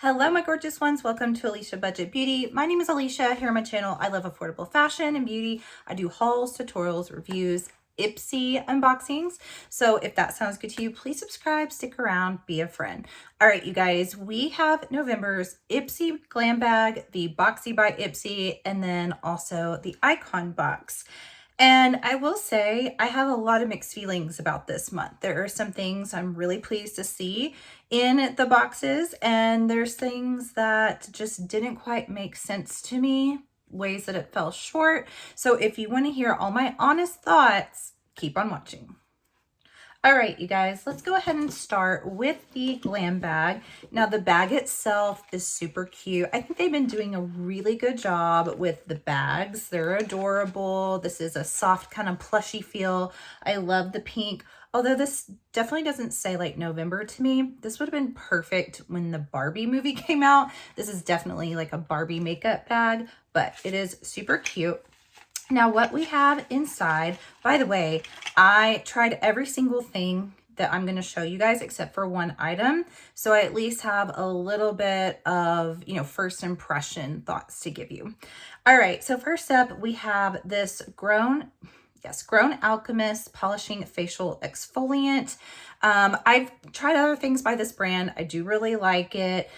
Hello, my gorgeous ones. Welcome to Alicia Budget Beauty. My name is Alicia. Here on my channel, I love affordable fashion and beauty. I do hauls, tutorials, reviews, Ipsy unboxings. So if that sounds good to you, please subscribe, stick around, be a friend. All right, you guys, we have November's Ipsy Glam Bag, the Boxy by Ipsy, and then also the Icon box. And I will say I have a lot of mixed feelings about this month. There are some things I'm really pleased to see in the boxes, and there's things that just didn't quite make sense to me, ways that it fell short. So if you want to hear all my honest thoughts, keep on watching. All right, you guys, let's go ahead and start with the Glam Bag. Now, the bag itself is super cute. I think they've been doing a really good job with the bags. They're adorable. This is a soft kind of plushy feel. I love the pink. Although this definitely doesn't say like November to me. This would have been perfect when the Barbie movie came out. This is definitely like a Barbie makeup bag, but it is super cute. Now, what we have inside, by the way, I tried every single thing that I'm going to show you guys except for one item. So I at least have a little bit of, first impression thoughts to give you. All right. So first up, we have this Grown Alchemist Polishing Facial Exfoliant. I've tried other things by this brand. I do really like it.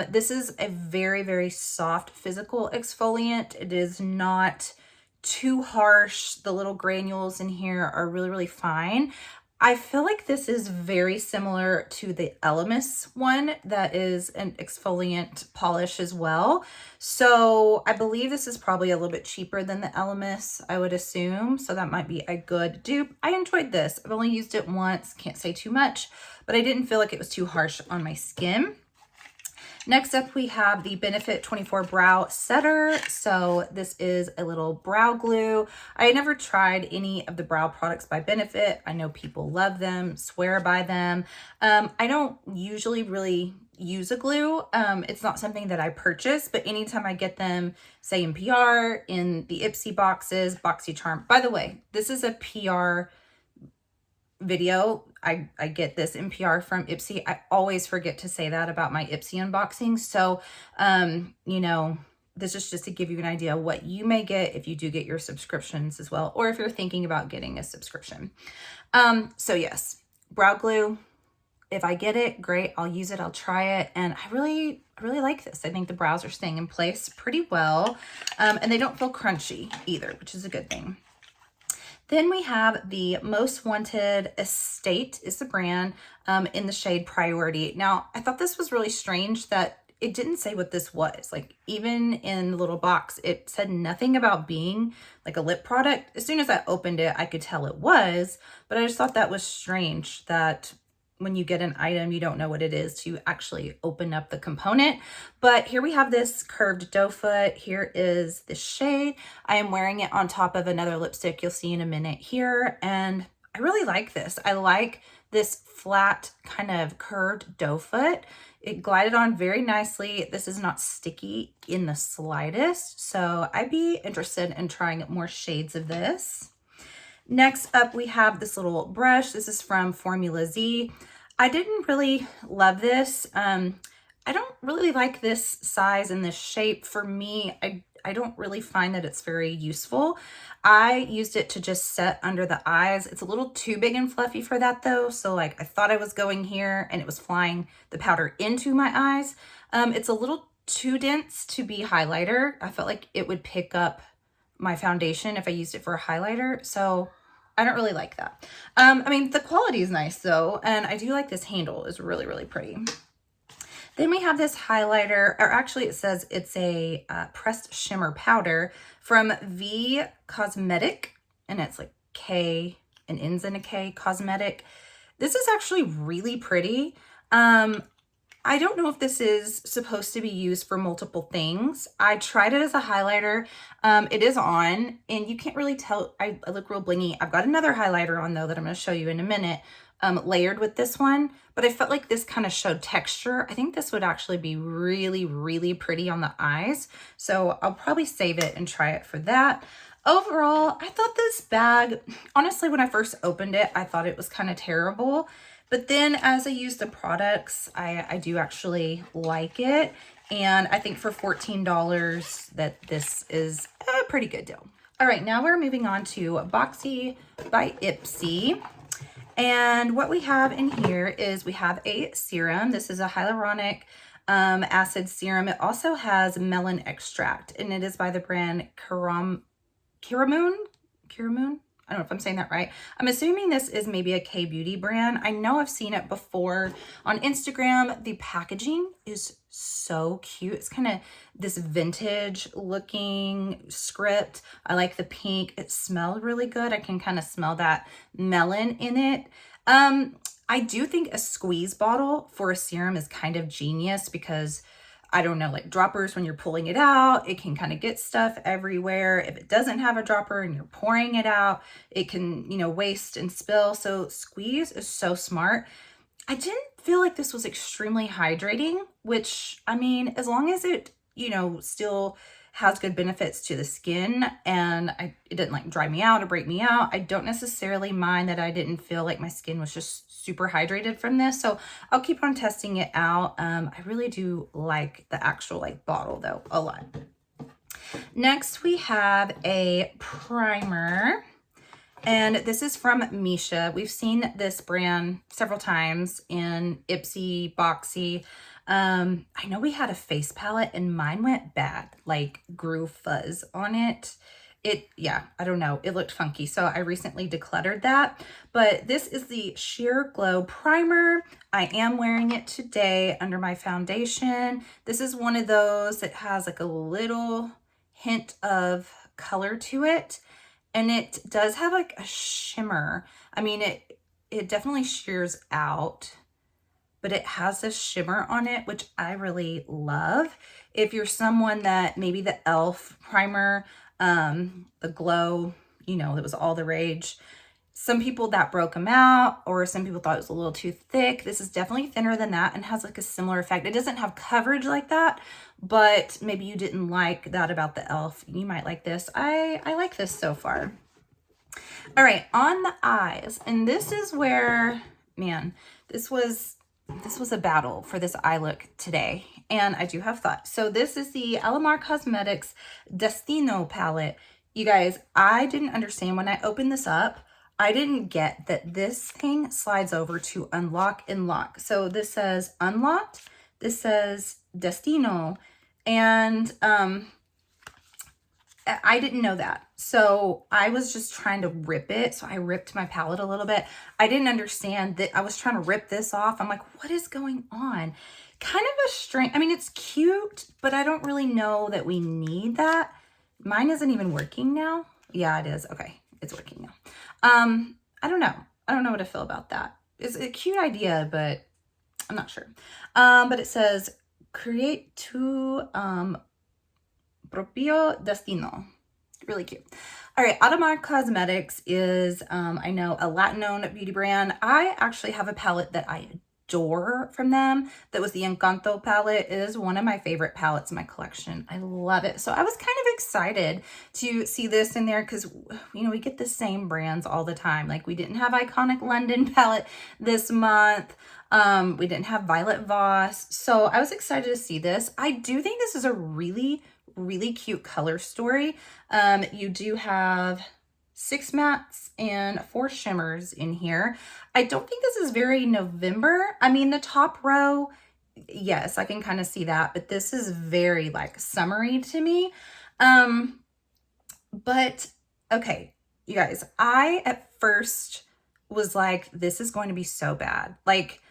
This is a very, very soft physical exfoliant. It is not too harsh. The little granules in here are really, really fine. I feel like this is very similar to the Elemis one that is an exfoliant polish as well. So I believe this is probably a little bit cheaper than the Elemis, I would assume. So that might be a good dupe. I enjoyed this. I've only used it once, can't say too much, but I didn't feel like it was too harsh on my skin. Next up, we have the Benefit 24 Brow Setter. So this is a little brow glue. I had never tried any of the brow products by Benefit. I know people love them, swear by them. I don't usually really use a glue. It's not something that I purchase, but anytime I get them, say in PR, in the Ipsy boxes, Boxycharm. By the way, this is a PR video. I get this NPR from Ipsy. I always forget to say that about my Ipsy unboxing. So, this is just to give you an idea of what you may get if you do get your subscriptions as well, or if you're thinking about getting a subscription. So yes, brow glue. If I get it, great. I'll use it. I'll try it. And I really like this. I think the brows are staying in place pretty well. And they don't feel crunchy either, which is a good thing. Then we have the Most Wanted Estate is the brand in the shade Priority. Now, I thought this was really strange that it didn't say what this was. Like, even in the little box, it said nothing about being like a lip product. As soon as I opened it, I could tell it was, but I just thought that was strange that when you get an item, you don't know what it is to actually open up the component. But here we have this curved doe foot. Here is the shade. I am wearing it on top of another lipstick you'll see in a minute here. And I really like this. I like this flat kind of curved doe foot. It glided on very nicely. This is not sticky in the slightest. So I'd be interested in trying more shades of this. Next up, we have this little brush. This is from Formula Z. I didn't really love this. I don't really like this size and this shape. For me, I don't really find that it's very useful. I used it to just set under the eyes. It's a little too big and fluffy for that though. So like I thought I was going here and it was flying the powder into my eyes. It's a little too dense to be highlighter. I felt like it would pick up my foundation if I used it for a highlighter. So I don't really like that. I mean, the quality is nice though. And I do like this handle. It's really, really pretty. Then we have this highlighter, or actually it says it's a pressed shimmer powder from V Cosmetic. And it's like K and ends in a K, Cosmetic. This is actually really pretty. I don't know if this is supposed to be used for multiple things. I tried it as a highlighter. It is on, and you can't really tell. I look real blingy. I've got another highlighter on, though, that I'm going to show you in a minute, layered with this one. But I felt like this kind of showed texture. I think this would actually be really, really pretty on the eyes. So I'll probably save it and try it for that. Overall, I thought this bag, honestly, when I first opened it, I thought it was kind of terrible. But then as I use the products, I do actually like it. And I think for $14 that this is a pretty good deal. All right, now we're moving on to Boxy by Ipsy. And what we have in here is we have a serum. This is a hyaluronic acid serum. It also has melon extract, and it is by the brand Kiramoon. I don't know if I'm saying that right. I'm assuming this is maybe a K-beauty brand. I know I've seen it before on Instagram. The packaging is so cute. It's kind of this vintage looking script. I like the pink. It smelled really good. I can kind of smell that melon in it. I do think a squeeze bottle for a serum is kind of genius because I don't know, like droppers, when you're pulling it out, it can kind of get stuff everywhere. If it doesn't have a dropper and you're pouring it out, it can, you know, waste and spill. So squeeze is so smart. I didn't feel like this was extremely hydrating, which, I mean, as long as it, you know, still has good benefits to the skin and it didn't like dry me out or break me out, I don't necessarily mind that I didn't feel like my skin was just super hydrated from this. So I'll keep on testing it out. I really do like the actual like bottle though, a lot. Next we have a primer. And this is from Misha. We've seen this brand several times in Ipsy, Boxy. I know we had a face palette and mine went bad, like grew fuzz on it. Yeah, I don't know. It looked funky. So I recently decluttered that. But this is the Sheer Glow Primer. I am wearing it today under my foundation. This is one of those that has like a little hint of color to it. And it does have like a shimmer. I mean, it definitely shears out, but it has a shimmer on it, which I really love. If you're someone that maybe the e.l.f. primer, the glow, you know, that was all the rage. Some people that broke them out, or some people thought it was a little too thick. This is definitely thinner than that and has like a similar effect. It doesn't have coverage like that, but maybe you didn't like that about the e.l.f. You might like this. I like this so far. All right, on the eyes, and this is where, man, this was a battle for this eye look today, and I do have thoughts. So this is the Alamar Cosmetics Destino palette. You guys, I didn't understand when I opened this up. I didn't get that this thing slides over to unlock and lock. So this says unlocked, this says Destino, and I didn't know that. So I was just trying to rip it. So I ripped my palette a little bit. I didn't understand that I was trying to rip this off. I'm like, what is going on? Kind of a strange, I mean, it's cute, but I don't really know that we need that. Mine isn't even working now. Yeah, it is. Okay, it's working now. I don't know. I don't know what I feel about that. It's a cute idea, but I'm not sure. But it says, create tu propio destino. Really cute. All right, Alamar Cosmetics is, I know, a Latin-owned beauty brand. I actually have a palette that I adore from them. That was the Encanto palette. It is one of my favorite palettes in my collection. I love it. So I was kind of excited to see this in there because, you know, we get the same brands all the time. Like we didn't have Iconic London palette this month. We didn't have Violet Voss. So I was excited to see this. I do think this is a really cute color story. You do have 6 mattes and 4 shimmers in here. I don't think this is very November. I mean, the top row, yes, I can kind of see that, but this is very like summery to me. But okay, you guys, I at first was like, this is going to be so bad. Like,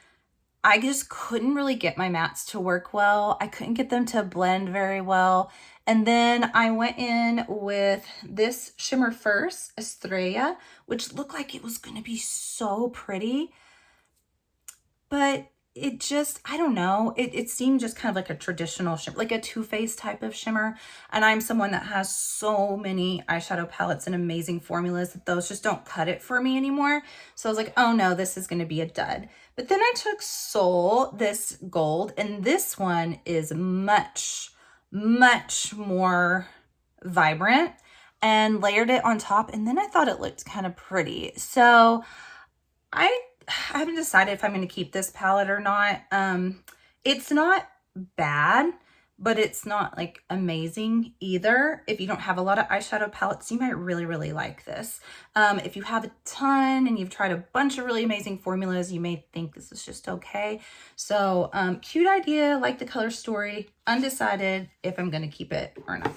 I just couldn't really get my mattes to work well. I couldn't get them to blend very well. And then I went in with this shimmer first, Estrella, which looked like it was going to be so pretty. But it just, I don't know, it seemed just kind of like a traditional shimmer, like a Too Faced type of shimmer. And I'm someone that has so many eyeshadow palettes and amazing formulas that those just don't cut it for me anymore. So I was like, oh no, this is going to be a dud. But then I took Soul, this gold, and this one is much more vibrant, and layered it on top. And then I thought it looked kind of pretty. So I I haven't decided if I'm going to keep this palette or not. It's not bad, but it's not like amazing either. If you don't have a lot of eyeshadow palettes, you might really, really like this. If you have a ton and you've tried a bunch of really amazing formulas, you may think this is just okay. So cute idea, like the color story, undecided if I'm going to keep it or not.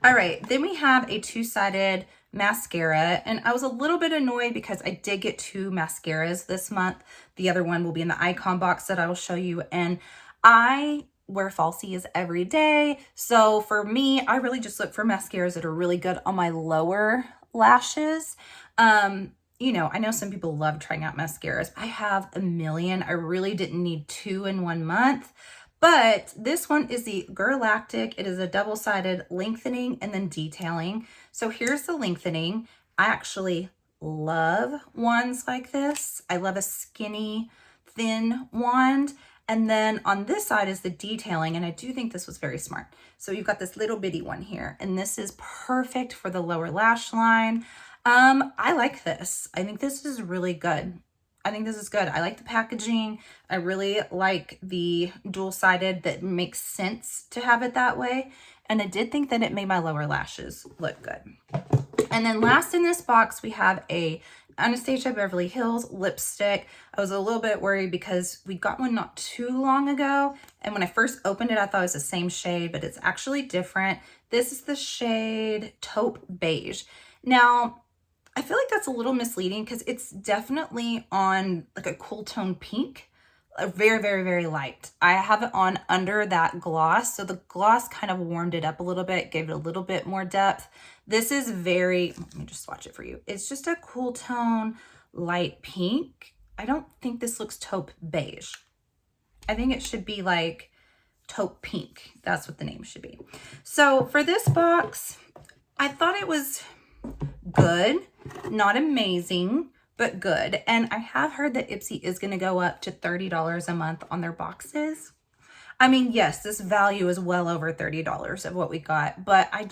All right, then we have a two-sided mascara, and I was a little bit annoyed because I did get 2 mascaras this month. The other one will be in the icon box that I will show you, and I wear falsies every day. So for me, I really just look for mascaras that are really good on my lower lashes. You know, I know some people love trying out mascaras. I have a million. I really didn't need 2 in 1 month. But this one is the Galactic. It is a double-sided lengthening and then detailing. So here's the lengthening. I actually love wands like this. I love a skinny, thin wand. And then on this side is the detailing, and I do think this was very smart. So you've got this little bitty one here, and this is perfect for the lower lash line. I like this. I think this is really good. I think this is good. I like the packaging. I really like the dual-sided. That makes sense to have it that way. And I did think that it made my lower lashes look good. And then last in this box, we have a Anastasia Beverly Hills lipstick. I was a little bit worried because we got one not too long ago. And when I first opened it, I thought it was the same shade, but it's actually different. This is the shade Taupe Beige. Now, I feel like that's a little misleading because it's definitely on like a cool tone pink, very, very, very light. I have it on under that gloss. So the gloss kind of warmed it up a little bit, gave it a little bit more depth. This is very, let me just swatch it for you. It's just a cool tone, light pink. I don't think this looks taupe beige. I think it should be like taupe pink. That's what the name should be. So for this box, I thought it was good, not amazing, but good. And I have heard that Ipsy is going to go up to $30 a month on their boxes. I mean, yes, this value is well over $30 of what we got, but I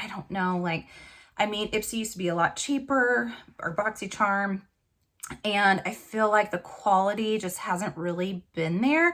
don't know. Like, I mean, Ipsy used to be a lot cheaper, or Boxycharm, and I feel like the quality just hasn't really been there.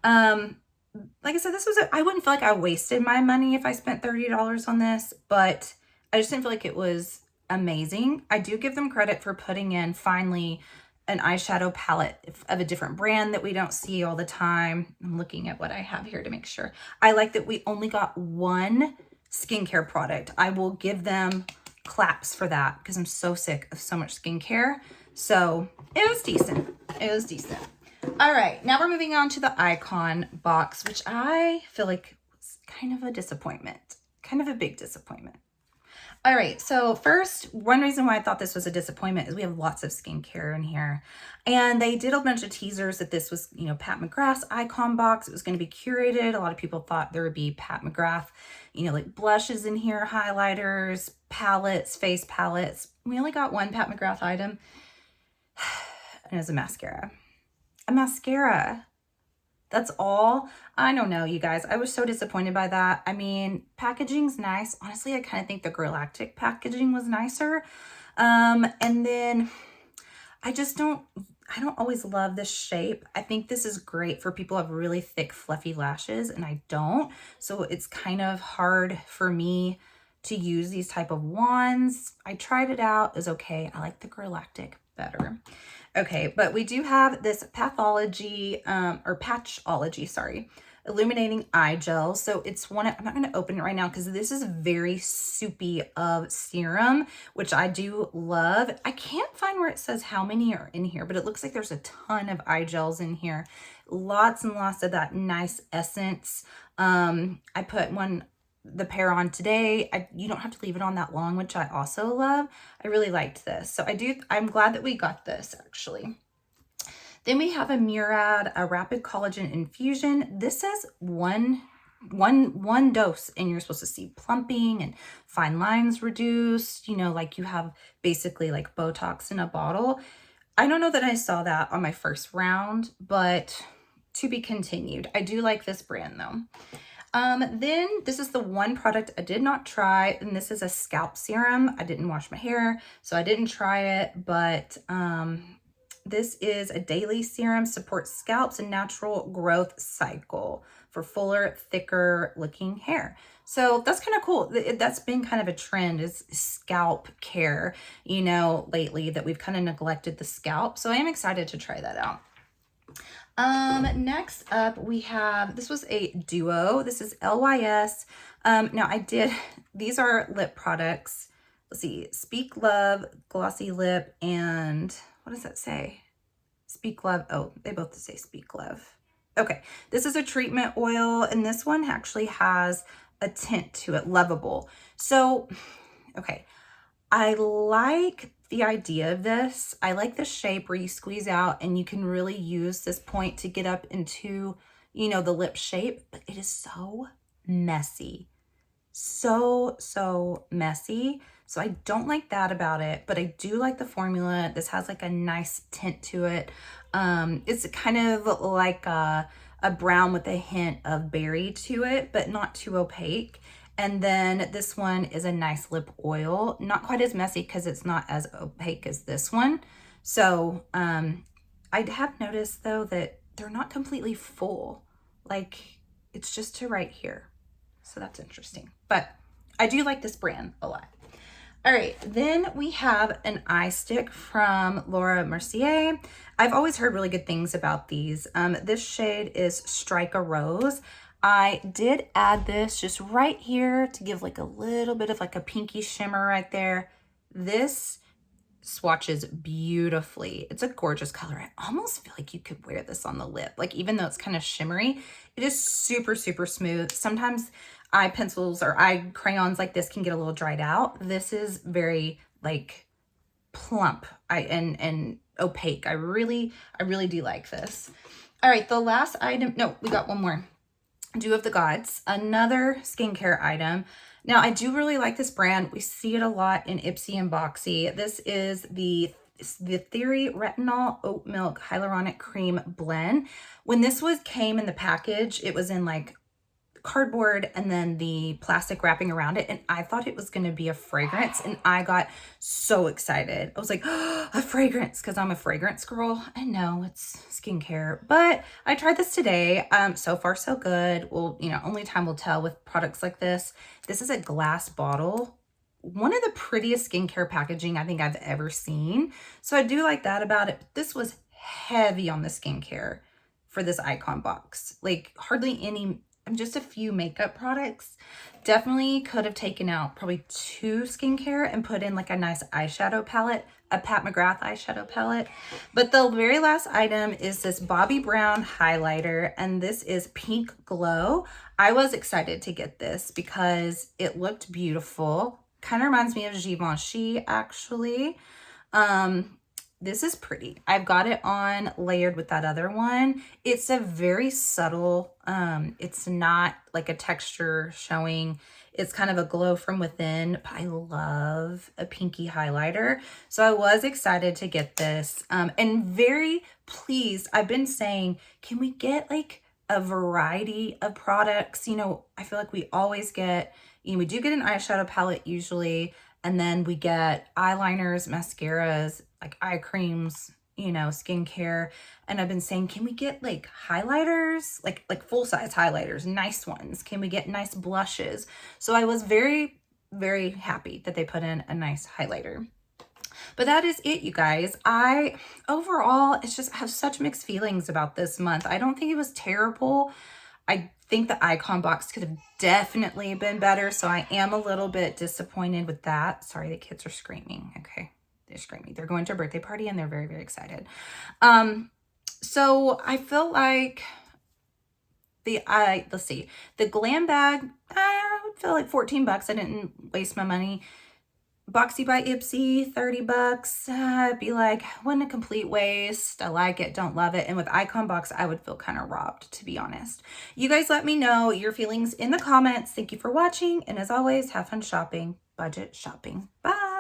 Like I said, I wouldn't feel like I wasted my money if I spent $30 on this, but I just didn't feel like it was amazing. I do give them credit for putting in finally an eyeshadow palette of a different brand that we don't see all the time. I'm looking at what I have here to make sure. I like that we only got 1 skincare product. I will give them claps for that because I'm so sick of so much skincare. So it was decent. It was decent. All right, now we're moving on to the icon box, which I feel like was kind of a disappointment, kind of a big disappointment. All right, so first, one reason why I thought this was a disappointment is we have lots of skincare in here. And they did a bunch of teasers that this was, you know, Pat McGrath's icon box. It was going to be curated. A lot of people thought there would be Pat McGrath, you know, like blushes in here, highlighters, palettes, face palettes. We only got 1 Pat McGrath item, and it was a mascara. A mascara. That's all. I don't know, you guys. I was so disappointed by that. I mean, packaging's nice. Honestly, I kind of think the Galactic packaging was nicer. And then I don't always love this shape. I think this is great for people who have really thick, fluffy lashes, and I don't. So it's kind of hard for me to use these type of wands. I tried it out. It was okay. I like the Galactic better. Okay, but we do have this Patchology, sorry, illuminating eye gel. So it's one, I'm not going to open it right now because this is very soupy of serum, which I do love. I can't find where it says how many are in here, but it looks like there's a ton of eye gels in here. Lots and lots of that nice essence. I put the pair on today. You don't have to leave it on that long, which I also love. I really liked this. So I'm glad that we got this actually. Then we have a Murad, a rapid collagen infusion. This says one dose, and you're supposed to see plumping and fine lines reduced, you know, like you have basically like Botox in a bottle. I don't know that I saw that on my first round, but to be continued. I do like this brand though. Then this is the one product I did not try, and this is a scalp serum. I didn't wash my hair, so I didn't try it, but This is a daily serum, supports scalp's natural growth cycle for fuller, thicker looking hair. So that's kind of cool. That's been kind of a trend, is scalp care, you know, lately, that we've kind of neglected the scalp. So I am excited to try that out. Next up we have, this was a duo. This is LYS. Now these are lip products. Let's see, Speak Love, Glossy Lip, and what does that say? Speak Love. Oh, they both say Speak Love. Okay, this is a treatment oil, and this one actually has a tint to it, Lovable. So, okay, I like the idea of this. I like the shape where you squeeze out and you can really use this point to get up into, you know, the lip shape, but it is so messy. So messy. So I don't like that about it, but I do like the formula. This has like a nice tint to it. It's kind of like a brown with a hint of berry to it, but not too opaque. And then this one is a nice lip oil, not quite as messy because it's not as opaque as this one. So I have noticed though that they're not completely full. Like, it's just to right here. So that's interesting, but I do like this brand a lot. All right, then we have an eye stick from Laura Mercier. I've always heard really good things about these. This shade is Strike a Rose. I did add this just right here to give like a little bit of like a pinky shimmer right there. This swatches beautifully. It's a gorgeous color. I almost feel like you could wear this on the lip. Like, even though it's kind of shimmery, it is super smooth. Sometimes eye pencils or eye crayons like this can get a little dried out. This is very like plump and opaque. I really do like this. All right, the last item, no, we got one more. Dew of the Gods, another skincare item. Now, I do really like this brand. We see it a lot in Ipsy and Boxy. This is the Theory Retinol Oat Milk Hyaluronic Cream Blend. When this came in the package, it was in like cardboard and then the plastic wrapping around it, and I thought it was going to be a fragrance, and I got so excited. I was like, oh, a fragrance, because I'm a fragrance girl. I know it's skincare, but I tried this today. So far so good. Well, you know, only time will tell with products like this. This is a glass bottle, one of the prettiest skincare packaging I think I've ever seen. So I do like that about it. But this was heavy on the skincare for this icon box. Like, hardly any, just a few makeup products. Definitely could have taken out probably 2 skincare and put in like a nice eyeshadow palette, a Pat McGrath eyeshadow palette. But the very last item is this Bobbi Brown highlighter, and this is Pink Glow. I was excited to get this because it looked beautiful. Kind of reminds me of Givenchy, actually. This is pretty. I've got it on layered with that other one. It's a very subtle, it's not like a texture showing. It's kind of a glow from within. But I love a pinky highlighter. So I was excited to get this, and very pleased. I've been saying, can we get like a variety of products? You know, I feel like we always get, you know, we do get an eyeshadow palette usually, and then we get eyeliners, mascaras, like eye creams, you know, skincare. And I've been saying, can we get like highlighters, like full-size highlighters, nice ones? Can we get nice blushes? So I was very happy that they put in a nice highlighter. But that is it, you guys. Overall, it's just, I have such mixed feelings about this month. I don't think it was terrible. I think the icon box could have definitely been better, so I am a little bit disappointed with that. Sorry, the kids are screaming. Okay, they're screaming. They're going to a birthday party and they're very excited. So I feel like let's see, the glam bag, I would feel like 14 bucks. I didn't waste my money. Boxy by Ipsy, 30 bucks. I'd be like, wasn't a complete waste. I like it, don't love it. And with Icon Box, I would feel kind of robbed, to be honest. You guys let me know your feelings in the comments. Thank you for watching. And as always, have fun shopping. Budget shopping. Bye.